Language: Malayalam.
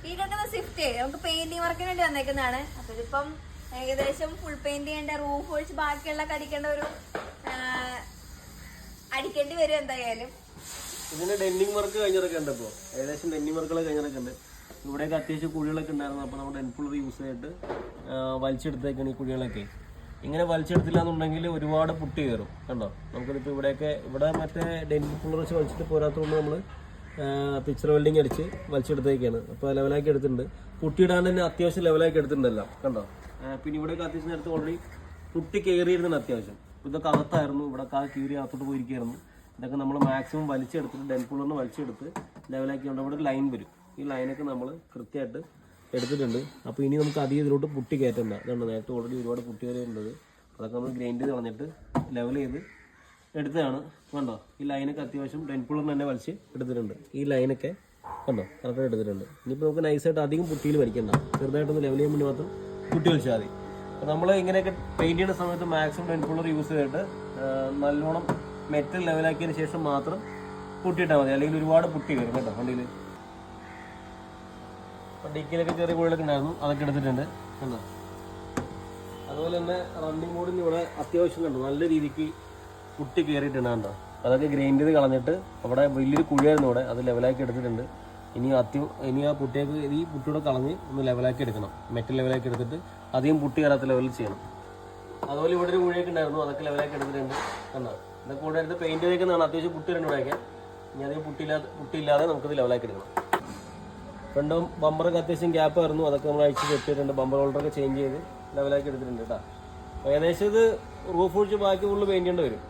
വീടൊക്കെ സ്വിഫ്റ്റ് നമുക്ക് പെയിന്റിങ് വർക്കിന് വേണ്ടി വന്നേക്കുന്നതാണ്. അപ്പൊ ഇതിപ്പം ഏകദേശം ഫുൾ പെയിന്റ് ചെയ്യേണ്ട, റൂഫ് ഒഴിച്ച് ബാക്കിയുള്ള അടിക്കേണ്ട അടിക്കേണ്ടി വരും എന്തായാലും. ഇതിന്റെ ഡെന്നിങ് വർക്ക് കഴിഞ്ഞതൊക്കെ ഉണ്ട്. ഇപ്പോൾ ഏകദേശം ഡെന്നിങ് വർക്കുകൾ കഴിഞ്ഞതൊക്കെ ഉണ്ട്. ഇവിടെയൊക്കെ അത്യാവശ്യം കുഴികളൊക്കെ ഉണ്ടായിരുന്നു. അപ്പോൾ നമ്മുടെ ഡെൻപുള്ളർ യൂസ് ചെയ്തിട്ട് വലിച്ചെടുത്തേക്കാണ് ഈ കുഴികളൊക്കെ. ഇങ്ങനെ വലിച്ചെടുത്തില്ല എന്നുണ്ടെങ്കിൽ ഒരുപാട് പുട്ടി കയറും. കണ്ടോ, നമുക്കിപ്പോൾ ഇവിടെ മറ്റേ ഡെൻപുള്ളർ വെച്ച് വലിച്ചിട്ട് പോരാത്തതുകൊണ്ട് നമ്മൾ പിക്ചർ വെൽഡിങ് അടിച്ച് വലിച്ചെടുത്തേക്കാണ്. അപ്പോൾ ലെവലാക്കി എടുത്തിട്ടുണ്ട്. പുട്ടിയിടാൻ തന്നെ അത്യാവശ്യം ലെവലാക്കി എടുത്തിട്ടുണ്ടല്ലോ. കണ്ടോ, പിന്നെ ഇവിടെയൊക്കെ അത്യാവശ്യം നേരത്തെ ഓൾറെഡി പുട്ടി കയറിയിരുന്നുണ്ട് അത്യാവശ്യം. ഇതൊക്കെ അകത്തായിരുന്നു, ഇവിടെ കീറി അകത്തോട്ട് പോയിരിക്കുകയായിരുന്നു. ഇതൊക്കെ നമ്മൾ മാക്സിമം വലിച്ചെടുത്തിട്ട് ഡെൻപുള്ളറിന് വലിച്ചെടുത്ത് ലെവലാക്കി കൊണ്ട് ഇവിടെ ഒരു ലൈൻ വരും. ഈ ലൈനൊക്കെ നമ്മൾ കൃത്യമായിട്ട് എടുത്തിട്ടുണ്ട്. അപ്പോൾ ഇനി നമുക്ക് അധികം ഇതിലോട്ട് പുട്ടി കയറ്റണ്ട. അതുകൊണ്ട് നേരത്തെ ഓൾറെഡി ഒരുപാട് പുട്ടി കയറിയുള്ളത്. അതൊക്കെ നമ്മൾ ഗ്രൈൻഡ് ചെയ്ത് കളഞ്ഞിട്ട് ലെവൽ ചെയ്ത് എടുത്തതാണ്. കണ്ടോ, ഈ ലൈനൊക്കെ അത്യാവശ്യം ഡെൻപുള്ളറിന് തന്നെ വലിച്ച് എടുത്തിട്ടുണ്ട്. ഈ ലൈനൊക്കെ കണ്ടോ കറക്റ്റായിട്ട് എടുത്തിട്ടുണ്ട്. ഇനിയിപ്പോൾ നമുക്ക് നൈസായിട്ട് അധികം പുട്ടിയിൽ വലിക്കണ്ട, ചെറുതായിട്ടൊന്ന് ലെവൽ ചെയ്യാൻ വേണ്ടി മാത്രം പുട്ടി വലിച്ചാൽ മതി. അപ്പോൾ നമ്മൾ ഇങ്ങനെയൊക്കെ പെയിൻറ്റ് ചെയ്യുന്ന സമയത്ത് മാക്സിമം ഡെൻപുള്ളർ യൂസ് ചെയ്തിട്ട് നല്ലോണം മെറ്റൽ ലെവലാക്കിയതിന് ശേഷം മാത്രം പുട്ടിയിട്ടാൽ മതി. അല്ലെങ്കിൽ ഒരുപാട് പുട്ടി വരും കേട്ടോ വണ്ടിയിൽ. അപ്പോൾ ഡിക്കിലൊക്കെ ചെറിയ കുഴികളൊക്കെ ഉണ്ടായിരുന്നു, അതൊക്കെ എടുത്തിട്ടുണ്ട്. കണ്ടോ, അതുപോലെ തന്നെ റണ്ണിങ് മോഡിന് ഇവിടെ അത്യാവശ്യം കണ്ടു നല്ല രീതിക്ക് പുട്ടി കയറിയിട്ടുണ്ട്. കണ്ടോ, അതൊക്കെ ഗ്രൈൻഡ് ചെയ്ത് കളഞ്ഞിട്ട് അവിടെ വലിയൊരു കുഴിയായിരുന്നു ഇവിടെ, അത് ലെവലാക്കി എടുത്തിട്ടുണ്ട്. ഇനി ആ പുട്ടിയൊക്കെ ഈ പുട്ടിയുടെ കളഞ്ഞ് ഒന്ന് ലെവലാക്കി എടുക്കണം. മെറ്റൽ ലെവലാക്കി എടുത്തിട്ട് അധികം പുട്ടി കയറാത്ത ലെവലിൽ ചെയ്യണം. അതുപോലെ ഇവിടെ ഒരു കുഴിയൊക്കെ ഉണ്ടായിരുന്നു, അതൊക്കെ ലെവലാക്കി എടുത്തിട്ടുണ്ട്. കണ്ടോ, ഇതൊക്കെ കൂടെ എടുത്ത് പെയിൻറ്റ് ചെയ്തേക്കുന്നതാണ്. അത്യാവശ്യം പുട്ടി രണ്ട് ഇവിടെയൊക്കെ. ഇനി അധികം പുട്ടിയില്ലാതെ നമുക്കത് ലെവലാക്കി എടുക്കണം. ഫ്രണ്ടും ബമ്പറൊക്കെ അത്യാവശ്യം ഗ്യാപ്പ് ആയിരുന്നു, അതൊക്കെ നമ്മൾ അഴിച്ച് കെട്ടിയിട്ടുണ്ട്. ബമ്പർ ഹോൾഡറൊക്കെ ചേഞ്ച് ചെയ്ത് ലെവലാക്കി എടുത്തിട്ടുണ്ട് കേട്ടോ. ഏകദേശം ഇത് റൂഫ് ഒഴിച്ച് ബാക്കി ഫുള്ള് പെയിൻറ്റ് ചെയ്യേണ്ടി വരും.